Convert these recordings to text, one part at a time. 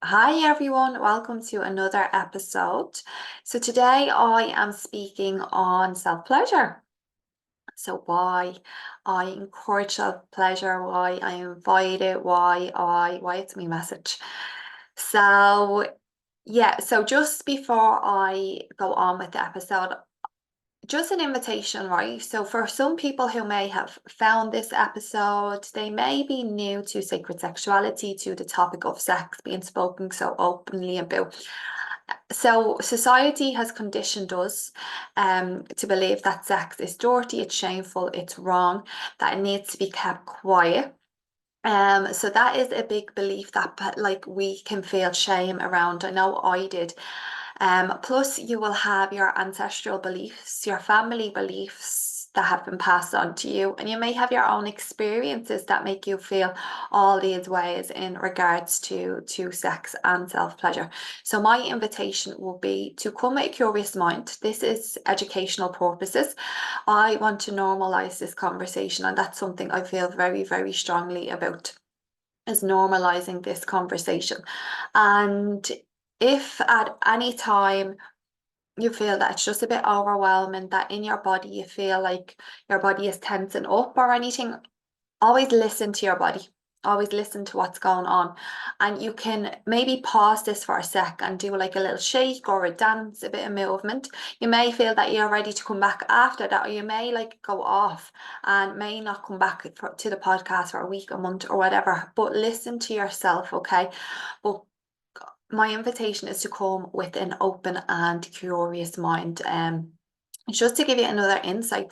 Hi everyone, welcome to another episode. So today I am speaking on self-pleasure. So why I encourage self-pleasure, why I invite it, why it's my message. So yeah, so just before I go on with the episode, just an invitation, right? So for some people who may have found this episode, they may be new to sacred sexuality, to the topic of sex being spoken so openly about. So society has conditioned us to believe that sex is dirty, it's shameful, it's wrong, that it needs to be kept quiet. So that is a big belief that like we can feel shame around. I know I did. Plus, you will have your ancestral beliefs, your family beliefs that have been passed on to you, and you may have your own experiences that make you feel all these ways in regards to sex and self-pleasure. So my invitation will be to come with a curious mind. This is educational purposes. I want to normalize this conversation, and that's something I feel very, very strongly about, is normalizing this conversation. And if at any time you feel that it's just a bit overwhelming, that in your body you feel like your body is tensing up or anything, always listen to your body. Always listen to what's going on. And you can maybe pause this for a sec and do like a little shake or a dance, a bit of movement. You may feel that you're ready to come back after that, or you may like go off and may not come back to the podcast for a week, a month, or whatever. But listen to yourself, okay? But my invitation is to come with an open and curious mind. Just to give you another insight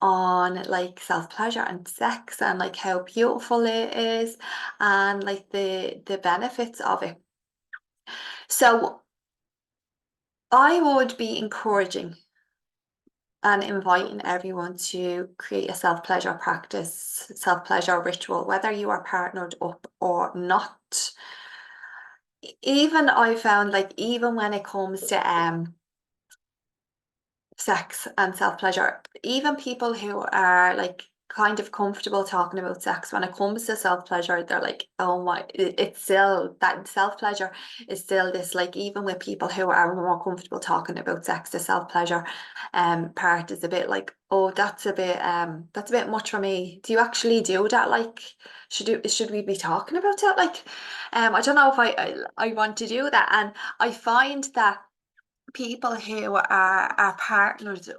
on like self-pleasure and sex and like how beautiful it is and like the benefits of it. So I would be encouraging and inviting everyone to create a self-pleasure practice, self-pleasure ritual, whether you are partnered up or not. Even I found like even when it comes to sex and self-pleasure, even people who are like kind of comfortable talking about sex, when it comes to self-pleasure, they're like, oh my, it's still that self-pleasure is still this, like, even with people who are more comfortable talking about sex, the self-pleasure part is a bit like, oh, that's a bit much for me. Do you actually do that? Like, should we be talking about that? Like, I don't know if I want to do that. And I find that people who are partnered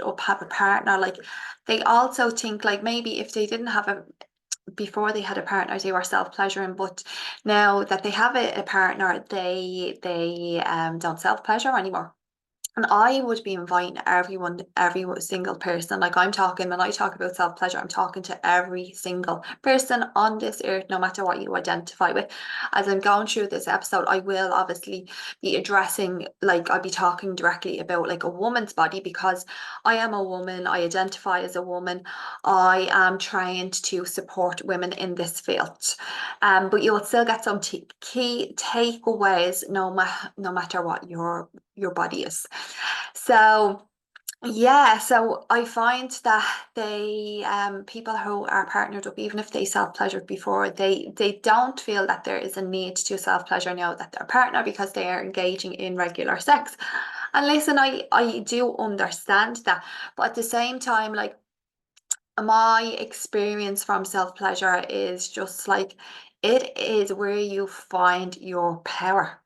up, have a partner, like they also think like maybe if they didn't have a, before they had a partner, they were self-pleasuring, but now that they have a partner, they don't self-pleasure anymore. And I would be inviting everyone, every single person. Like I'm talking, when I talk about self-pleasure, I'm talking to every single person on this earth, no matter what you identify with. As I'm going through this episode, I will obviously be addressing, like I'll be talking directly about like a woman's body because I am a woman, I identify as a woman, I am trained to support women in this field. But you'll still get some key takeaways no matter what your body is. So yeah, so I find that they people who are partnered up, even if they self-pleasured before, they don't feel that there is a need to self-pleasure now that they're partner because they are engaging in regular sex. And listen, I do understand that, but at the same time, like my experience from self-pleasure is just like it is where you find your power.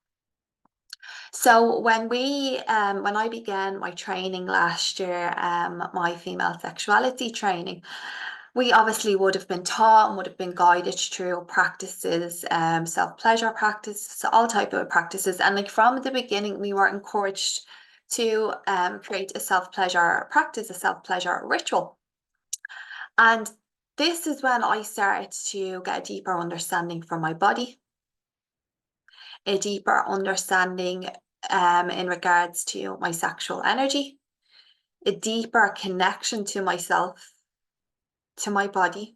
So when I began my training last year, my female sexuality training, we obviously would have been taught and would have been guided through practices, self-pleasure practices, all type of practices. And like from the beginning, we were encouraged to create a self-pleasure practice, a self-pleasure ritual. And this is when I started to get a deeper understanding for my body, a deeper understanding in regards to my sexual energy, a deeper connection to myself, to my body.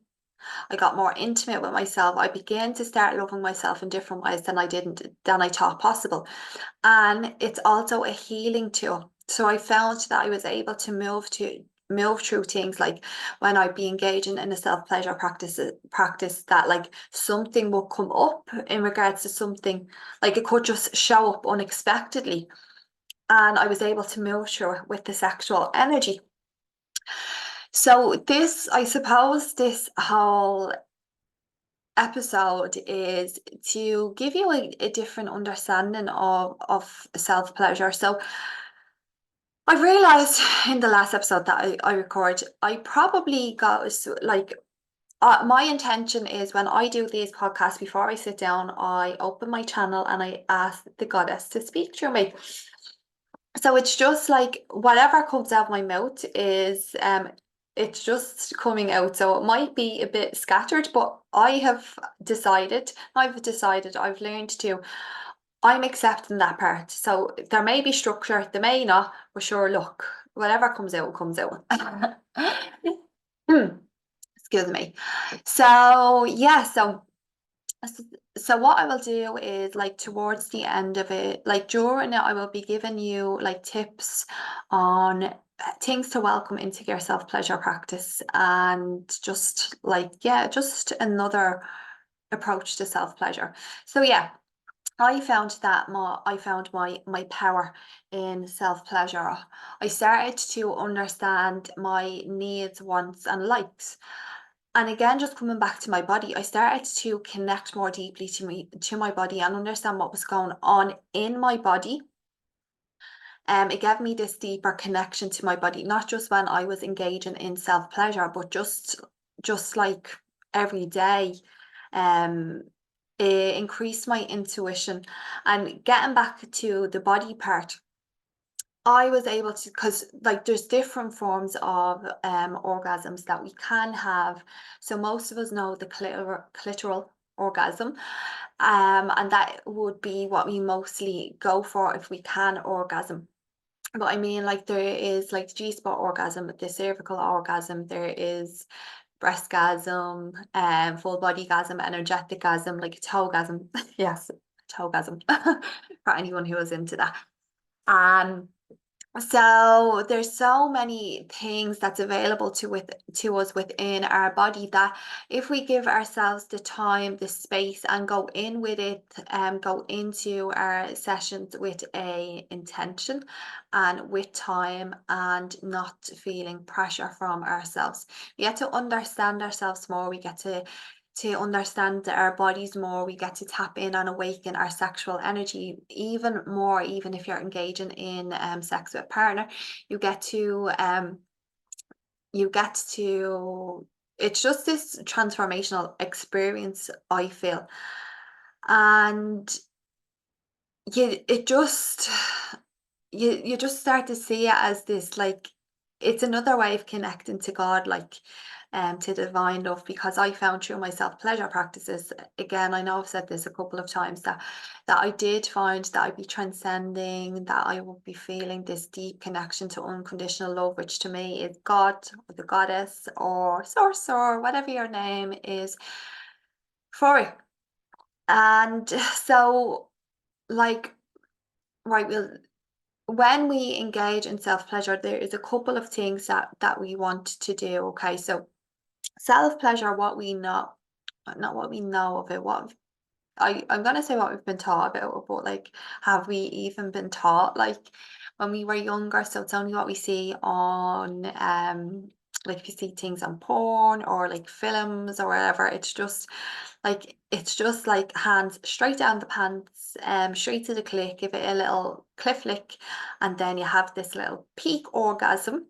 I got more intimate with myself. I began to start loving myself in different ways than I thought possible. And it's also a healing tool. So I found that I was able to move to move through things, like when I'd be engaging in a self-pleasure practice, that like something will come up in regards to something, like it could just show up unexpectedly, and I was able to move through it with the sexual energy. So this, I suppose, this whole episode is to give you a different understanding of self-pleasure. So I realized in the last episode that I record, I probably got like my intention is when I do these podcasts, before I sit down, I open my channel and I ask the goddess to speak through me. So it's just like whatever comes out of my mouth is it's just coming out. So it might be a bit scattered, but I've learned to, I'm accepting that part. So there may be structure, there may not, but sure, look, whatever comes out, comes out. Excuse me. So yeah, so what I will do is, like, towards the end of it, like during it, I will be giving you like tips on things to welcome into your self-pleasure practice, and just like, yeah, just another approach to self-pleasure. So yeah, I found my power in self-pleasure. I started to understand my needs, wants, and likes. And again, just coming back to my body, I started to connect more deeply to my body and understand what was going on in my body. It gave me this deeper connection to my body, not just when I was engaging in self-pleasure, but just like every day. Um, it increased my intuition. And getting back to the body part, I was able to, because like there's different forms of orgasms that we can have. So most of us know the clitoral orgasm, and that would be what we mostly go for if we can orgasm. But I mean, like, there is like G-spot orgasm, the cervical orgasm, there is breastgasm, full bodygasm, energeticgasm, like a toegasm. Yes, toegasm for anyone who is into that. So there's so many things that's available to us within our body, that if we give ourselves the time, the space, and go in with it, go into our sessions with a intention and with time, and not feeling pressure from ourselves. We get to understand ourselves more. We get to understand our bodies more. We get to tap in and awaken our sexual energy even more. Even if you're engaging in sex with a partner, you get to it's just this transformational experience, I feel. And it just you just start to see it as this, like, it's another way of connecting to God, like, to divine love. Because I found through my self-pleasure practices, again, I know I've said this a couple of times, that I did find that I'd be transcending, that I would be feeling this deep connection to unconditional love, which to me is God, or the goddess, or source, or whatever your name is for it. And so, like, right, when we engage in self-pleasure, there is a couple of things that we want to do. Okay, so self-pleasure, what we know, not what we know of it, what I'm gonna say what we've been taught about it, but like, have we even been taught, like, when we were younger? So it's only what we see on like, if you see things on porn or like films or whatever, it's just like hands straight down the pants, straight to the clit, give it a little cliff lick, and then you have this little peak orgasm.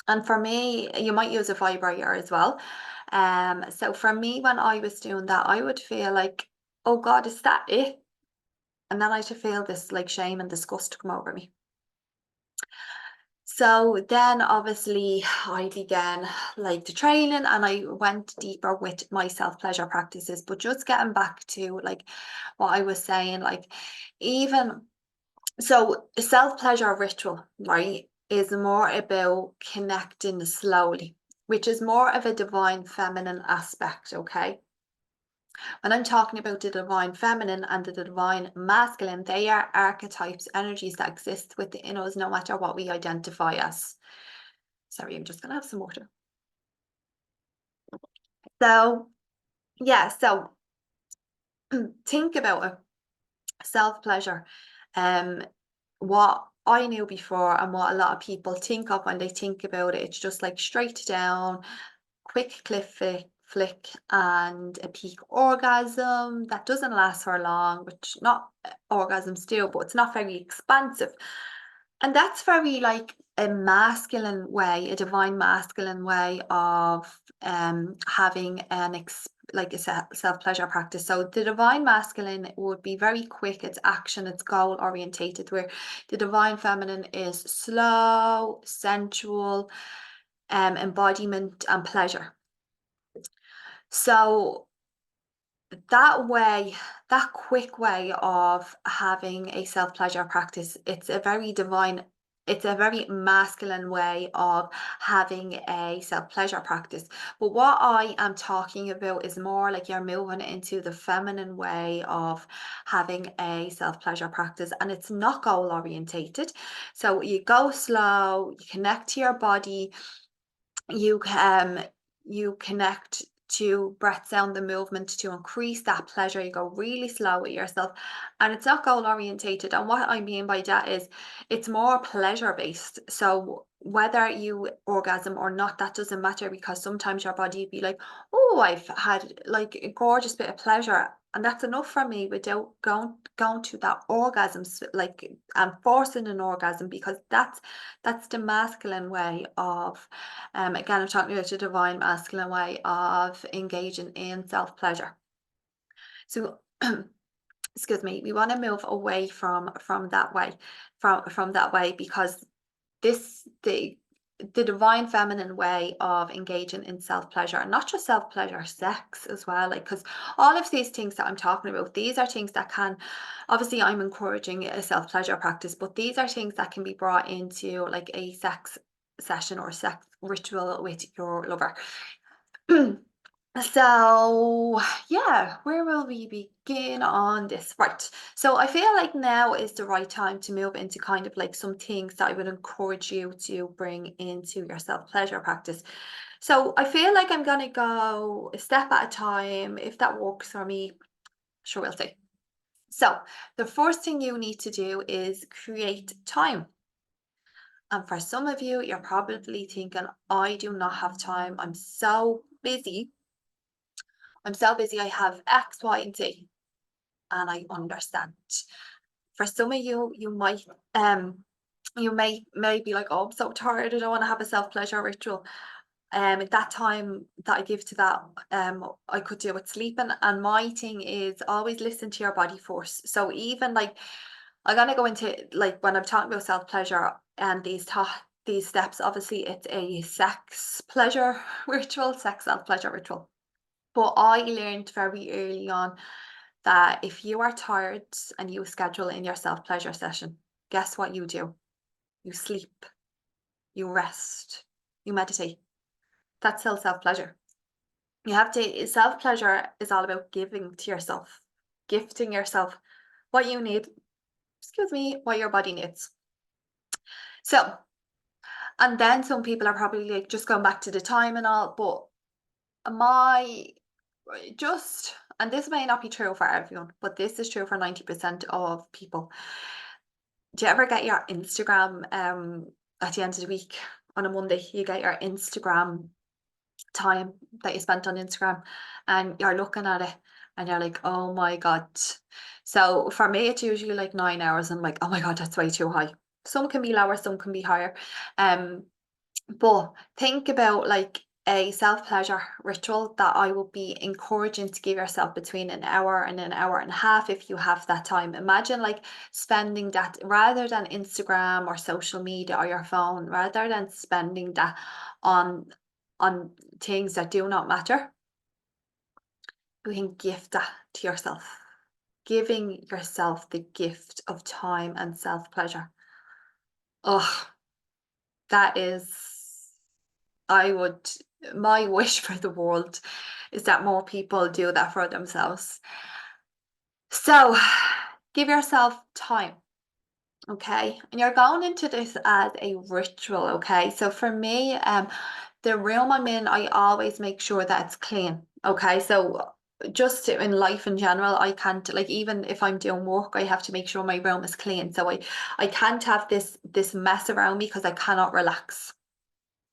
And for me, you might use a vibrator as well. So for me, when I was doing that, I would feel like, oh God, is that it? And then I'd feel this like shame and disgust come over me. So then obviously I began like the training, and I went deeper with my self-pleasure practices. But just getting back to like what I was saying, like, even so, self-pleasure ritual, right, is more about connecting slowly, which is more of a divine feminine aspect. Okay, when I'm talking about the divine feminine and the divine masculine, they are archetypes, energies that exist within us, no matter what we identify as. Sorry, I'm just gonna have some water. So yeah, so think about it. Self-pleasure. Um, what I knew before and what a lot of people think of when they think about it, it's just like straight down, quick flick and a peak orgasm that doesn't last for long, which not orgasms do, but it's not very expansive. And that's very like a masculine way, a divine masculine way of having like a self-pleasure practice. So the divine masculine would be very quick, it's action, it's goal orientated, where the divine feminine is slow, sensual, embodiment and pleasure. So that way, that quick way of having a self-pleasure practice, it's a very masculine way of having a self-pleasure practice. But what I am talking about is more like you're moving into the feminine way of having a self-pleasure practice, and it's not goal orientated. So you go slow, you connect to your body, you you connect to breath sound, the movement to increase that pleasure. You go really slow with yourself, and it's not goal orientated. And what I mean by that is it's more pleasure based. So whether you orgasm or not, that doesn't matter, because sometimes your body be like, oh, I've had like a gorgeous bit of pleasure, and that's enough for me without going to that orgasm, like and forcing an orgasm, because that's the masculine way of again, I'm talking about the divine masculine way of engaging in self-pleasure. So excuse me, we want to move away from that way, from that way, because this the divine feminine way of engaging in self-pleasure, and not just self-pleasure, sex as well, like, because all of these things that I'm talking about, these are things that can, obviously I'm encouraging a self-pleasure practice, but these are things that can be brought into like a sex session or sex ritual with your lover. So, yeah, where will we begin on this? Right. So, I feel like now is the right time to move into kind of like some things that I would encourage you to bring into your self pleasure practice. So, I feel like I'm going to go a step at a time. If that works for me, sure, we'll see. So, the first thing you need to do is create time. And for some of you, you're probably thinking, I do not have time. I'm so busy. I have X, Y, and Z, and I understand. For some of you, you may be like, oh, I'm so tired. I don't want to have a self-pleasure ritual. At that time that I give to that, I could do with sleeping. And my thing is always listen to your body first. So even like I'm gonna go into like when I'm talking about self-pleasure and these steps, obviously it's a sex pleasure ritual, sex self-pleasure ritual. But I learned very early on that if you are tired and you schedule in your self-pleasure session, guess what you do? You sleep, you rest, you meditate. That's still self-pleasure. You have to, self-pleasure is all about giving to yourself, gifting yourself what you need, excuse me, what your body needs. So, and then some people are probably like just going back to the time and all, but my just, and this may not be true for everyone, but this is true for 90% of people. Do you ever get your Instagram at the end of the week on a Monday? You get your Instagram time that you spent on Instagram, and you're looking at it and you're like, oh my God. So for me, it's usually like 9 hours. And I'm like, oh my God, that's way too high. Some can be lower, some can be higher. Um, but think about like a self-pleasure ritual that I will be encouraging to give yourself between an hour and an hour and a half if you have that time. Imagine like spending that rather than Instagram or social media or your phone, rather than spending that on on things that do not matter. You can gift that to yourself. Giving yourself the gift of time and self-pleasure. Oh, that is I would my wish for the world is that more people do that for themselves. So give yourself time. Okay, and you're going into this as a ritual, okay? So for me, the room I'm in, I always make sure that it's clean. Okay, so just in life in general, I can't, like, even if I'm doing work, I have to make sure my room is clean. So I can't have this mess around me because I cannot relax.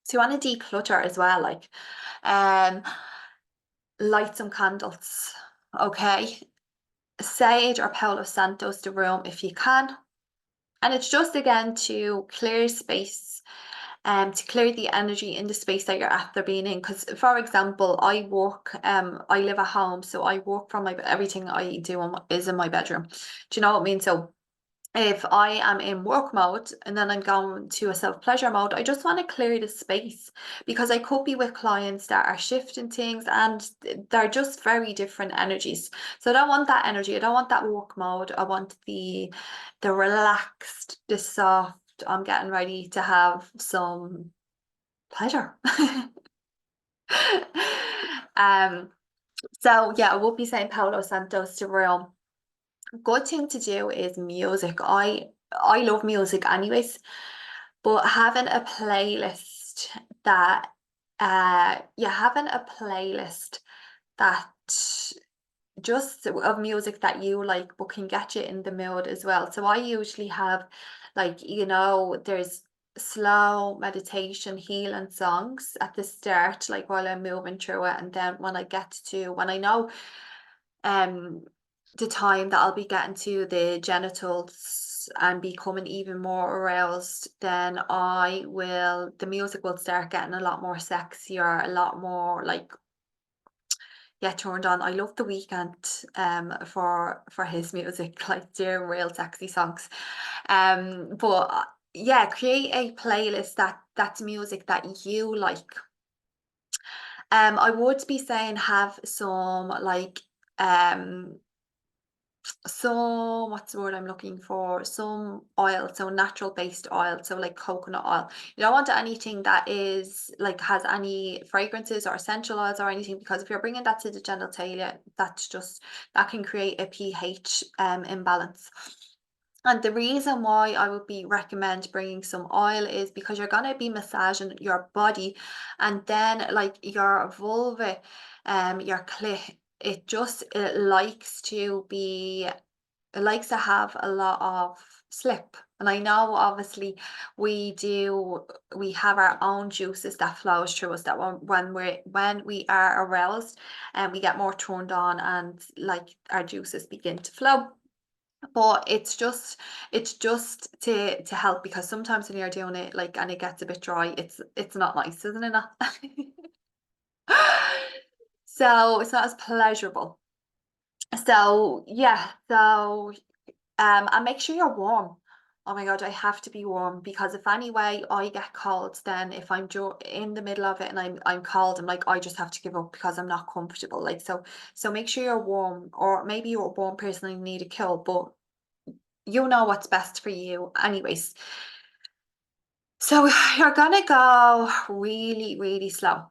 So you want to declutter as well, like um light some candles, okay? Sage or Palo Santos the room if you can. And it's just again to clear space, to clear the energy in the space that you're after being in. Because for example, I live at home, so I work from everything I do is in my bedroom. Do you know what I mean? So if I am in work mode and then I'm going to a self-pleasure mode, I just want to clear the space because I could be with clients that are shifting things and they're just very different energies. So I don't want that energy. I don't want that work mode. I want the relaxed, the soft. I'm getting ready to have some pleasure. um, so yeah, I will be saying Paulo Santos to real. Good thing to do is music. I love music anyways, but having a playlist that having a playlist that just of music that you like but can get you in the mood as well. So I usually have like, there's slow meditation healing songs at the start, like while I'm moving through it, and then when I know um the time that I'll be getting to the genitals and becoming even more aroused, then the music will start getting a lot more sexier, a lot more like, yeah, turned on. I love the weekend for his music, like they're real sexy songs. But yeah, create a playlist that's music that you like. I would be saying have some like some what's the word I'm looking for? Some oil, so natural based oil, so like coconut oil. You don't want anything that is like has any fragrances or essential oils or anything, because if you're bringing that to the genitalia, that can create a pH imbalance. And the reason why I would be recommend bringing some oil is because you're gonna be massaging your body, and then like your vulva, your clit, it likes to have a lot of slip. And I know obviously we have our own juices that flows through us, that when we are aroused and we get more turned on and like our juices begin to flow. But it's just to help, because sometimes when you're doing it like and it gets a bit dry, it's not nice, isn't it not? So it's not as pleasurable. So yeah, and make sure you're warm. Oh my God, I have to be warm, because if anyway I get cold, then if I'm in the middle of it and I'm cold, I'm like, I just have to give up because I'm not comfortable. Like, so make sure you're warm, or maybe you're a warm person and you need a chill, but you know what's best for you anyways. So you're gonna go really, really slow.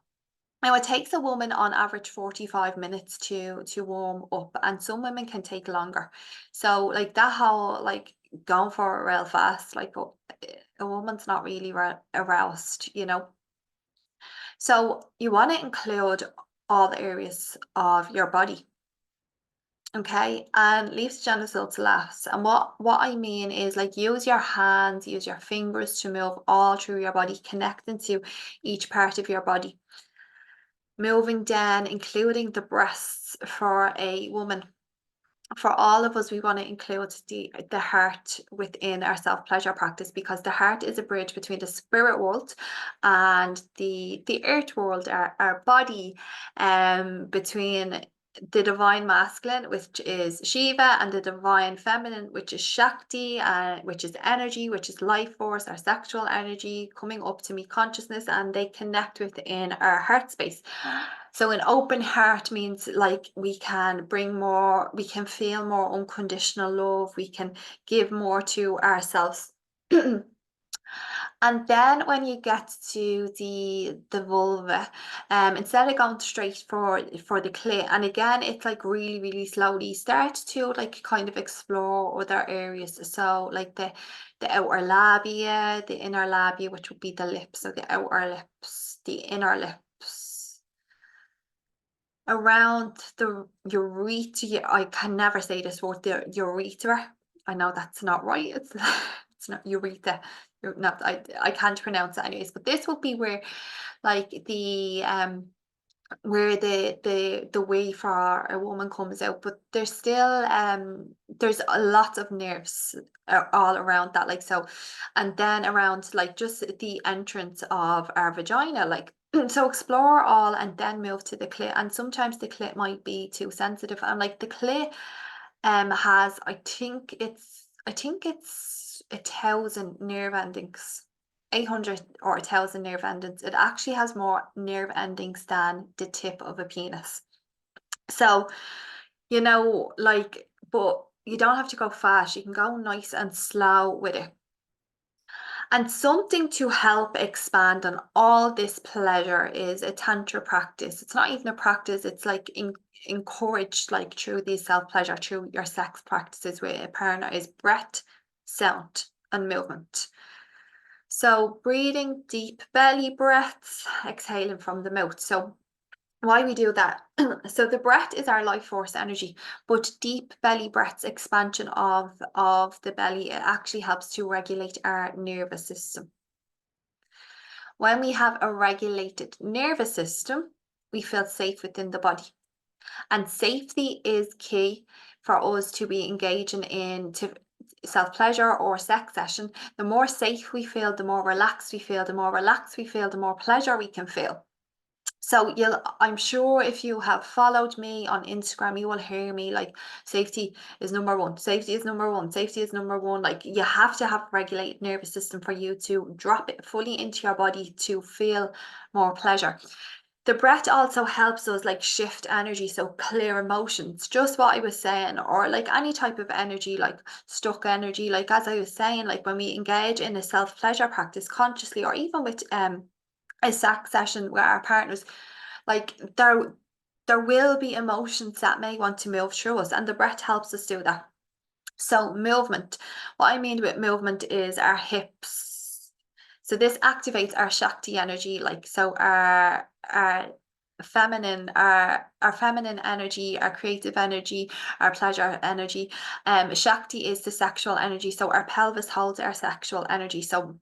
Now it takes a woman on average 45 minutes to warm up, and some women can take longer. So like that whole like going for it real fast, like a woman's not really aroused. So you want to include all the areas of your body. Okay, and leave the genital to last. And what I mean is like use your hands, use your fingers to move all through your body, connecting to each part of your body. Moving down, including the breasts for a woman. For all of us, we want to include the heart within our self-pleasure practice, because the heart is a bridge between the spirit world and the earth world, our body, between the divine masculine, which is Shiva, and the divine feminine, which is Shakti, which is energy, which is life force, our sexual energy coming up to meet consciousness, and they connect within our heart space. So an open heart means like we can feel more unconditional love, we can give more to ourselves. And then when you get to the vulva, instead of going straight for the clit, and again, it's like really, really slowly start to like kind of explore other areas. So like the outer labia, the inner labia, which would be the lips, so the outer lips, the inner lips, around the urethra. I can never say this word, the urethra. I know that's not right. It's it's not urethra. Not, I can't pronounce it anyways, but this would be where like the where the way for a woman comes out, but there's still there's a lot of nerves all around that, like, so, and then around like just the entrance of our vagina, like, so explore all and then move to the clit. And sometimes the clit might be too sensitive, and like the clit has, I think it's 1,000 nerve endings, 800 or 1,000 nerve endings. It actually has more nerve endings than the tip of a penis. So, like, but you don't have to go fast. You can go nice and slow with it. And something to help expand on all this pleasure is a tantra practice. It's not even a practice, it's like encouraged, like through these self-pleasure, through your sex practices with a partner, is breath, sound, and movement. So breathing deep belly breaths, exhaling from the mouth. So why we do that? So the breath is our life force energy, but deep belly breaths, expansion of the belly, it actually helps to regulate our nervous system. When we have a regulated nervous system, we feel safe within the body. And safety is key for us to be engaging in self-pleasure or sex session. The more safe we feel, the more relaxed we feel, the more relaxed we feel, the more pleasure we can feel. So I'm sure if you have followed me on Instagram, you will hear me like, safety is number one, safety is number one, safety is number one. Like, you have to have a regulated nervous system for you to drop it fully into your body to feel more pleasure. The breath also helps us like shift energy, so clear emotions, just what I was saying, or like any type of energy, like stuck energy, like as I was saying, like when we engage in a self-pleasure practice consciously, or even with a sex session with our partners, like there will be emotions that may want to move through us, and the breath helps us do that. So movement, what I mean with movement is our hips. So this activates our Shakti energy, like, so our feminine energy, our creative energy, our pleasure energy. Shakti is the sexual energy, so our pelvis holds our sexual energy. So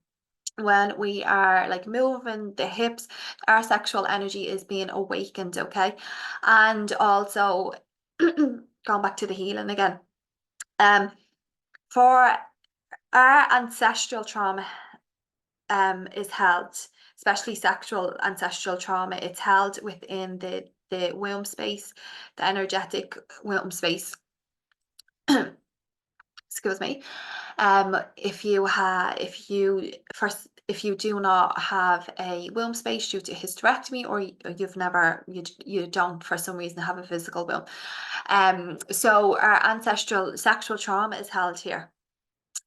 when we are like moving the hips, our sexual energy is being awakened, okay? And also going back to the healing again, for our ancestral trauma is held, especially sexual ancestral trauma, it's held within the womb space, the energetic womb space. Excuse me. If you do not have a womb space due to hysterectomy, or you don't for some reason have a physical womb, so our ancestral sexual trauma is held here,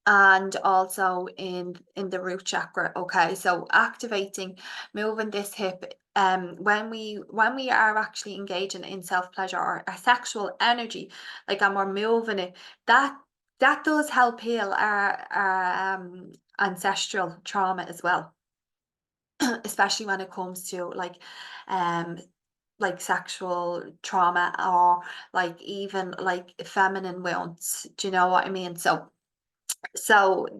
and also in the root chakra. Okay, so activating, moving this hip, when we are actually engaging in self-pleasure or a sexual energy, like, and we're moving it, that does help heal our ancestral trauma as well. Especially when it comes to like sexual trauma, or like even like feminine wounds. Do you know what I mean? So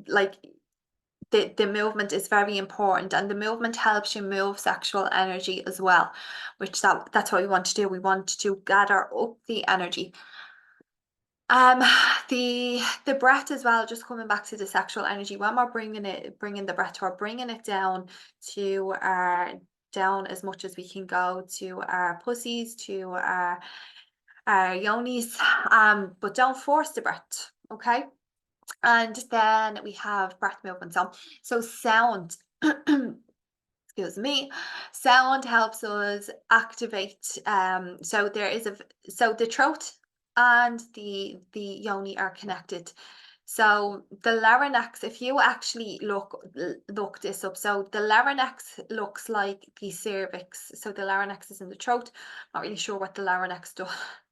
like the movement is very important, and the movement helps you move sexual energy as well, which that's what we want to do. We want to gather up the energy. Um, the breath as well, just coming back to the sexual energy, when we're bringing the breath, we're bringing it down to our, down as much as we can go to our pussies, to our yonis, but don't force the breath, okay? And then we have breath movements on. So sound, excuse me, sound helps us activate. So the throat and the yoni are connected. So the larynx, if you actually look this up, so the larynx looks like the cervix. So the larynx is in the throat. Not really sure what the larynx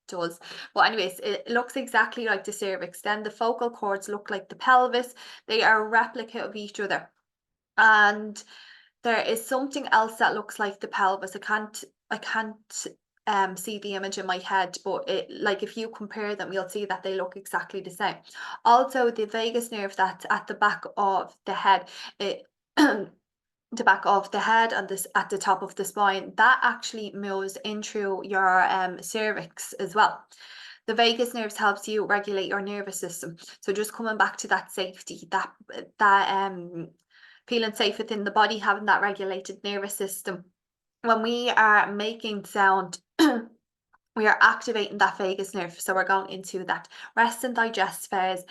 does. But anyways, it looks exactly like the cervix. Then the vocal cords look like the pelvis. They are a replica of each other. And there is something else that looks like the pelvis. I can't see the image in my head, but it, like, if you compare them, you'll see that they look exactly the same. Also, the vagus nerve that's at the back of the head, it the back of the head and this at the top of the spine, that actually moves in through your cervix as well. The vagus nerves helps you regulate your nervous system. So just coming back to that safety, that feeling safe within the body, having that regulated nervous system. When we are making sound, we are activating that vagus nerve. So we're going into that rest and digest phase.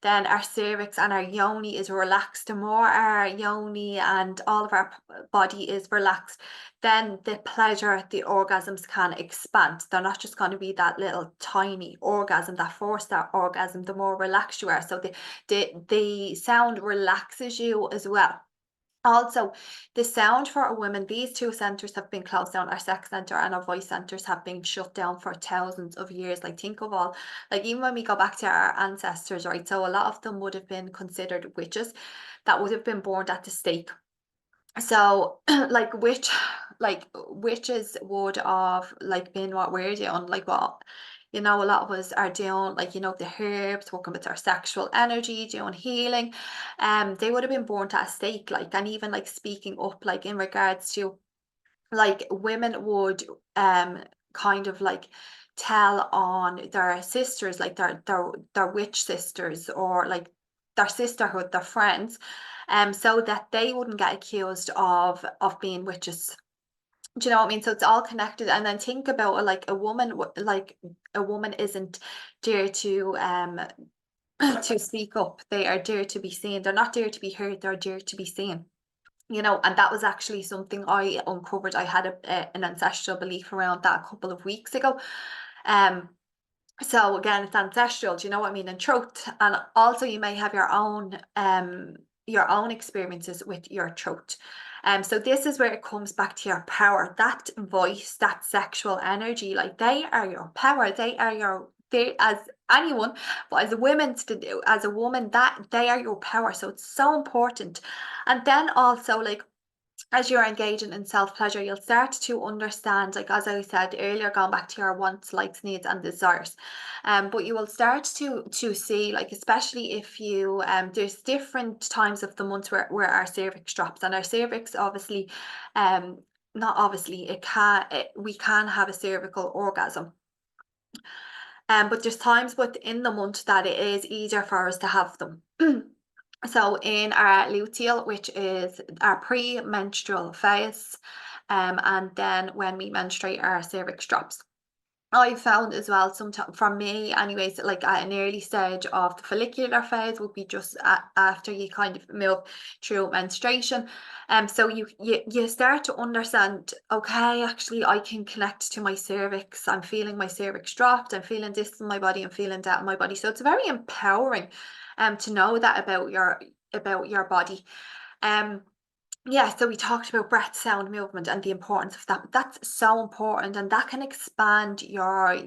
Then our cervix and our yoni is relaxed. The more our yoni and all of our body is relaxed, then the pleasure, the orgasms can expand. They're not just going to be that little tiny orgasm, that forced that orgasm, the more relaxed you are. So the sound relaxes you as well. Also, the sound for a woman, these two centers have been closed down. Our sex center and our voice centers have been shut down for thousands of years. Like, think of all, like, even when we go back to our ancestors, right? So a lot of them would have been considered witches that would have been burned at the stake. So like witches would have like been what we're doing, like what, a lot of us are doing, like, the herbs, working with our sexual energy, doing healing. They would have been born to a stake, like, and even like speaking up, like, in regards to, like, women would kind of like tell on their sisters, like their witch sisters, or like their sisterhood, their friends, so that they wouldn't get accused of being witches. Do you know what I mean? So it's all connected. And then think about like a woman, like a woman isn't dare to to speak up. They are dare to be seen. They're not dare to be heard. They're dare to be seen. And that was actually something I uncovered. I had an ancestral belief around that a couple of weeks ago. Um, so again, it's ancestral, do you know what I mean? And truth. And also you may have your own experiences with your throat. So this is where it comes back to your power, that voice, that sexual energy, like, they are your power. They, as anyone, but as a woman, as a woman, that they are your power. So it's so important. And then also, like, as you're engaging in self-pleasure, you'll start to understand, like, as I said earlier, going back to your wants, likes, needs, and desires. But you will start to see, like, especially if you there's different times of the month where our cervix drops, and our cervix, obviously, not obviously, we can have a cervical orgasm. But there's times within the month that it is easier for us to have them. So in our luteal, which is our pre-menstrual phase, and then when we menstruate, our cervix drops. I found as well, sometimes, for me anyways, like at an early stage of the follicular phase would be just after you kind of move through menstruation. So you start to understand, okay, actually I can connect to my cervix. I'm feeling my cervix dropped. I'm feeling this in my body. I'm feeling that in my body. So it's very empowering to know that about your body. Um yeah, so we talked about breath, sound, movement, and the importance of that. But that's so important, and that can expand your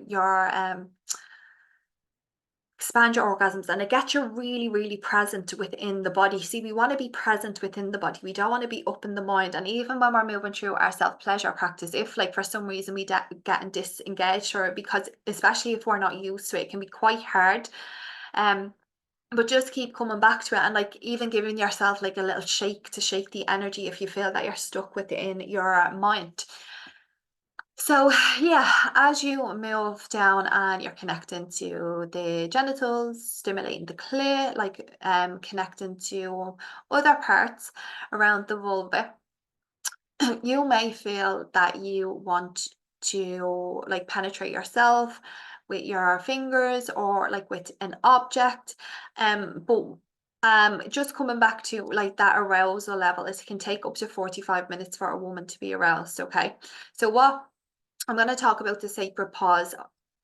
orgasms, and it gets you really, really present within the body. See, we want to be present within the body. We don't want to be up in the mind. And even when we're moving through our self-pleasure practice, if, like, for some reason we getting disengaged, or because especially if we're not used to it, it can be quite hard. But just keep coming back to it, and, like, even giving yourself like a little shake to shake the energy if you feel that you're stuck within your mind. So yeah, as you move down and you're connecting to the genitals, stimulating the clit, like, connecting to other parts around the vulva, you may feel that you want to, like, penetrate yourself with your fingers, or like with an object. But just coming back to, like, that arousal level, it can take up to 45 minutes for a woman to be aroused. Okay, so what I'm going to talk about, the sacred pause.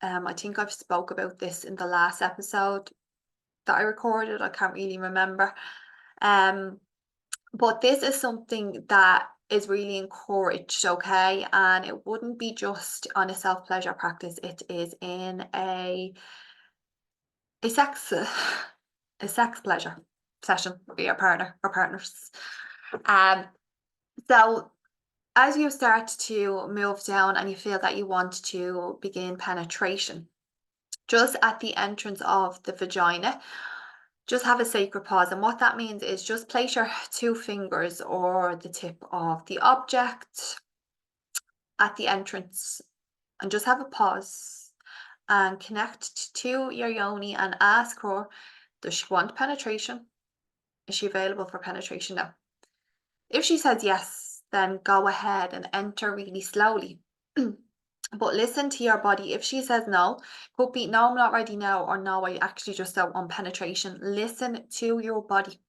I think I've spoke about this in the last episode. that I recorded. I can't really remember. But this is something that is really encouraged, okay? And it wouldn't be just on a self-pleasure practice. It is in a sex pleasure session with your partner or partners. So as you start to move down and you feel that you want to begin penetration, just at the entrance of the vagina, just have a sacred pause. And what that means is just place your 2 fingers or the tip of the object at the entrance and just have a pause and connect to your yoni and ask her, does she want penetration? Is she available for penetration now? If she says yes, then go ahead and enter really slowly. But listen to your body. If she says no, could be no, I'm not ready now, or no, I actually just don't want penetration. Listen to your body.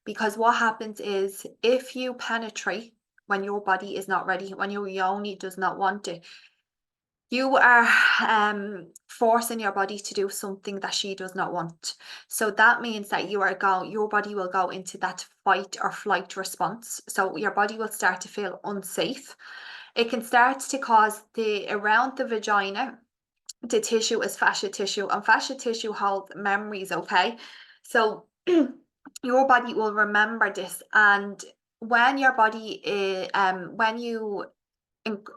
Because what happens is if you penetrate when your body is not ready, when your yoni does not want it, you are forcing your body to do something that she does not want. So that means that your body will go into that fight or flight response. So your body will start to feel unsafe. It can start to cause around the vagina, the tissue is fascia tissue, and fascia tissue holds memories, okay? So your body will remember this, and when your body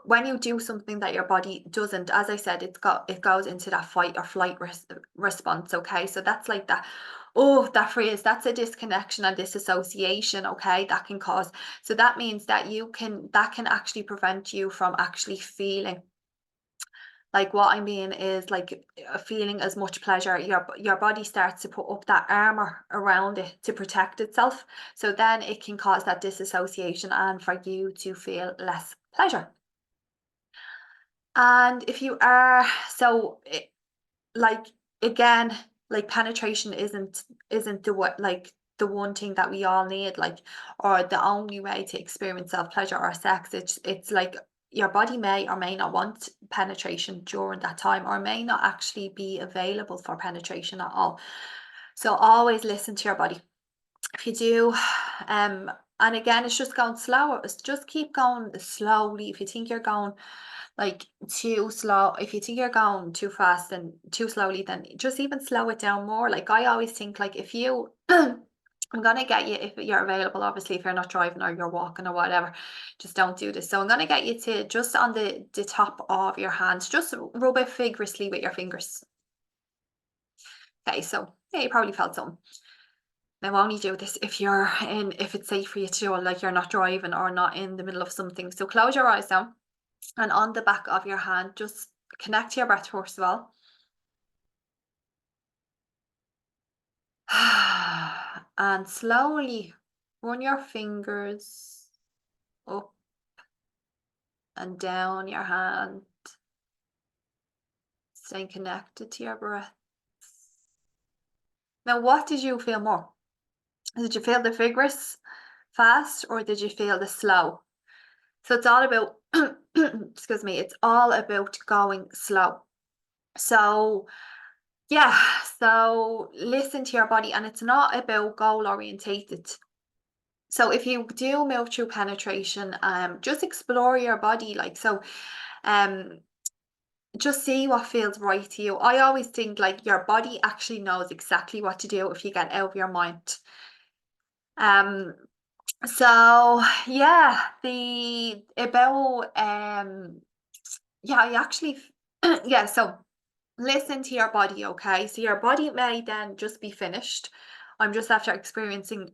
when you do something that your body doesn't, as I said, it goes into that fight or flight response, okay? So that's like that, oh, that phrase, that's a disconnection and disassociation, okay, that can cause. So that means that that can actually prevent you from actually feeling. Like, what I mean is, like, feeling as much pleasure. Your body starts to put up that armor around it to protect itself. So then it can cause that disassociation and for you to feel less pleasure. And if you are, like, again, like, penetration isn't the one thing that we all need, like, or the only way to experience self-pleasure or sex. It's like your body may or may not want penetration during that time, or may not actually be available for penetration at all. So always listen to your body. If you do, and again, it's just going slower. It's just keep going slowly. If you think you're going like too slow, if you think you're going too fast and too slowly, then just even slow it down more. Like, I always think, like, if you I'm gonna get you, if you're available, obviously, if you're not driving or you're walking or whatever, just don't do this. So I'm gonna get you to just on the top of your hands, just rub it vigorously with your fingers. Okay, so yeah, you probably felt something. Now, only do this if it's safe for you to do, like, you're not driving or not in the middle of something. So close your eyes now, and on the back of your hand, just connect to your breath first of all. And slowly run your fingers up and down your hand, staying connected to your breath. Now, what did you feel more? Did you feel the vigorous, fast, or did you feel the slow? So it's all about, excuse me, it's all about going slow. So yeah, so listen to your body, and it's not about goal orientated. So if you do move through penetration, just explore your body, like, so just see what feels right to you. I always think, like, your body actually knows exactly what to do if you get out of your mind. So yeah, yeah, I actually yeah, so listen to your body, okay? So your body may then just be finished. I'm just after experiencing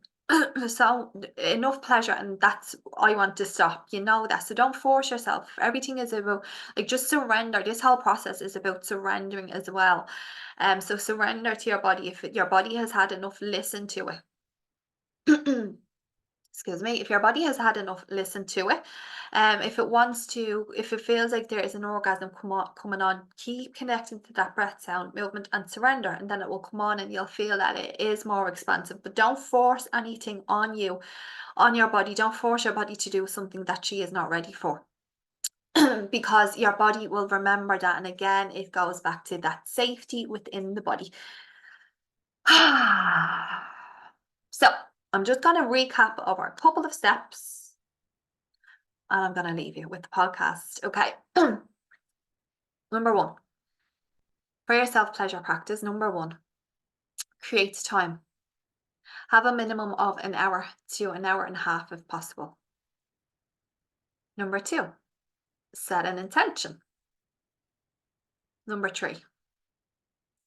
so enough pleasure, and that's, I want to stop, you know that. So don't force yourself. Everything is about, like, just surrender. This whole process is about surrendering as well. So surrender to your body. If your body has had enough, listen to it. Excuse me. If your body has had enough, listen to it. If it feels like there is an orgasm coming on, keep connecting to that breath, sound, movement, and surrender, and then it will come on, and you'll feel that it is more expansive. But don't force anything on your body. Don't force your body to do something that she is not ready for. Because your body will remember that, and again, it goes back to that safety within the body. So I'm just going to recap over a couple of steps and I'm going to leave you with the podcast. Okay. Number one, for your self-pleasure practice, number one, create time. Have a minimum of an hour to an hour and a half if possible. Number two, set an intention. Number three,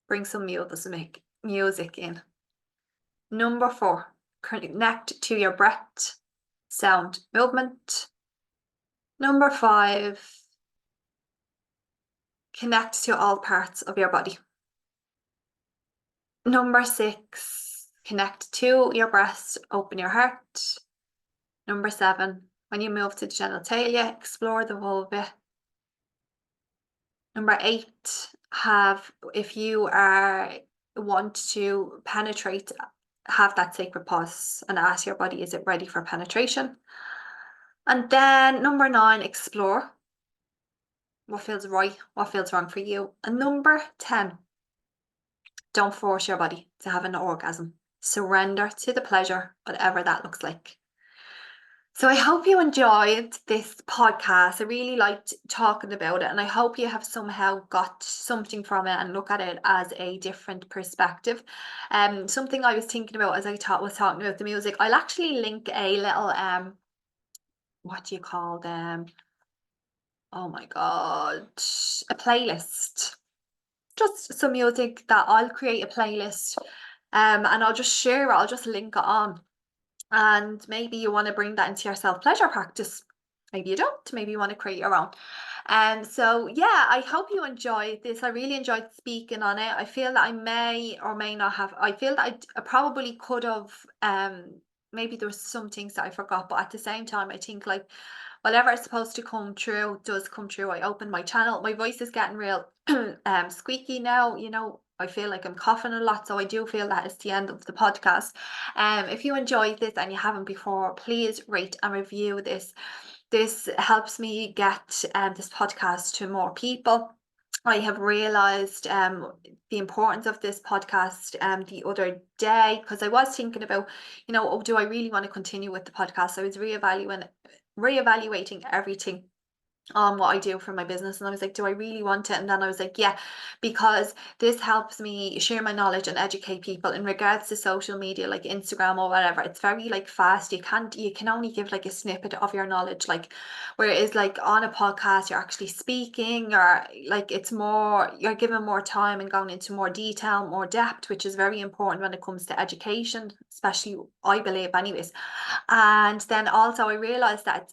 bring some music in. Number four, connect to your breath, sound, movement. Number five, connect to all parts of your body. Number six, connect to your breast, open your heart. Number seven, when you move to the genitalia, explore the vulva. Number eight, if you want to penetrate, have that sacred pause and ask your body, is it ready for penetration? And then number nine, explore what feels right, what feels wrong for you. And number 10, don't force your body to have an orgasm. Surrender to the pleasure, whatever that looks like. So I hope you enjoyed this podcast. I really liked talking about it, and I hope you have somehow got something from it and look at it as a different perspective. Something I was thinking about as I was talking about the music, I'll actually link a little what do you call them? Oh my God, a playlist. Just some music that I'll create a playlist, and I'll just share it, I'll just link it on. And maybe you want to bring that into your self-pleasure practice. Maybe you don't, maybe you want to create your own. And so yeah, I hope you enjoyed this. I really enjoyed speaking on it. I feel that I may or may not have, I feel that I probably could have, maybe there was some things that I forgot, but at the same time, I think like whatever is supposed to come true does come true. I opened my channel. My voice is getting real squeaky now, you know. I feel like I'm coughing a lot, so I do feel that it's the end of the podcast. If you enjoyed this and you haven't before, please rate and review this. This helps me get this podcast to more people. I have realized the importance of this podcast the other day, because I was thinking about, you know, oh, do I really want to continue with the podcast? I was reevaluating everything on what I do for my business, and I was like, do I really want it? And then I was like, yeah, because this helps me share my knowledge and educate people in regards to social media like Instagram or whatever. It's very like fast. You can only give like a snippet of your knowledge, like whereas like on a podcast you're actually speaking, or like it's more, you're given more time and going into more detail, more depth, which is very important when it comes to education, especially I believe anyways. And then also I realized that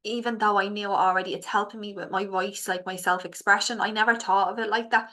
even though I knew already, it's helping me with my voice, like my self-expression. I never thought of it like that.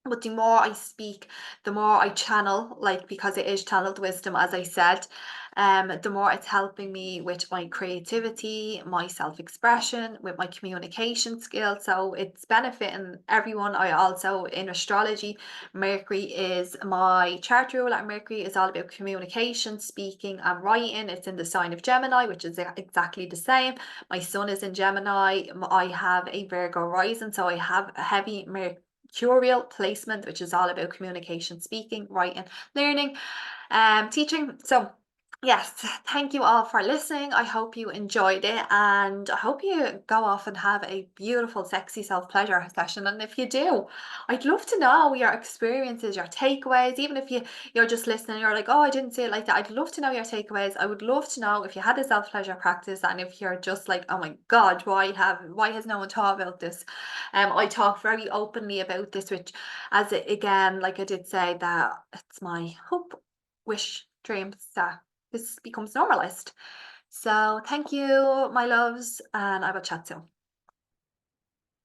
But the more I speak, the more I channel, like because it is channeled wisdom, as I said, the more it's helping me with my creativity, my self-expression, with my communication skills. So it's benefiting everyone. I also, in astrology, Mercury is my chart ruler, and Mercury is all about communication, speaking and writing. It's in the sign of Gemini, which is exactly the same. My sun is in Gemini. I have a Virgo rising, so I have a heavy mercurial placement, which is all about communication, speaking, writing, learning, teaching. So yes, thank you all for listening. I hope you enjoyed it, and I hope you go off and have a beautiful, sexy self-pleasure session. And if you do, I'd love to know your experiences, your takeaways. Even if you're just listening, you're like, oh, I didn't say it like that. I'd love to know your takeaways. I would love to know if you had a self-pleasure practice, and if you're just like, oh my God, why has no one taught about this? I talk very openly about this, which, as again, like I did say, that it's my hope, wish, dreams that this becomes normalized. So thank you, my loves, and I will chat soon.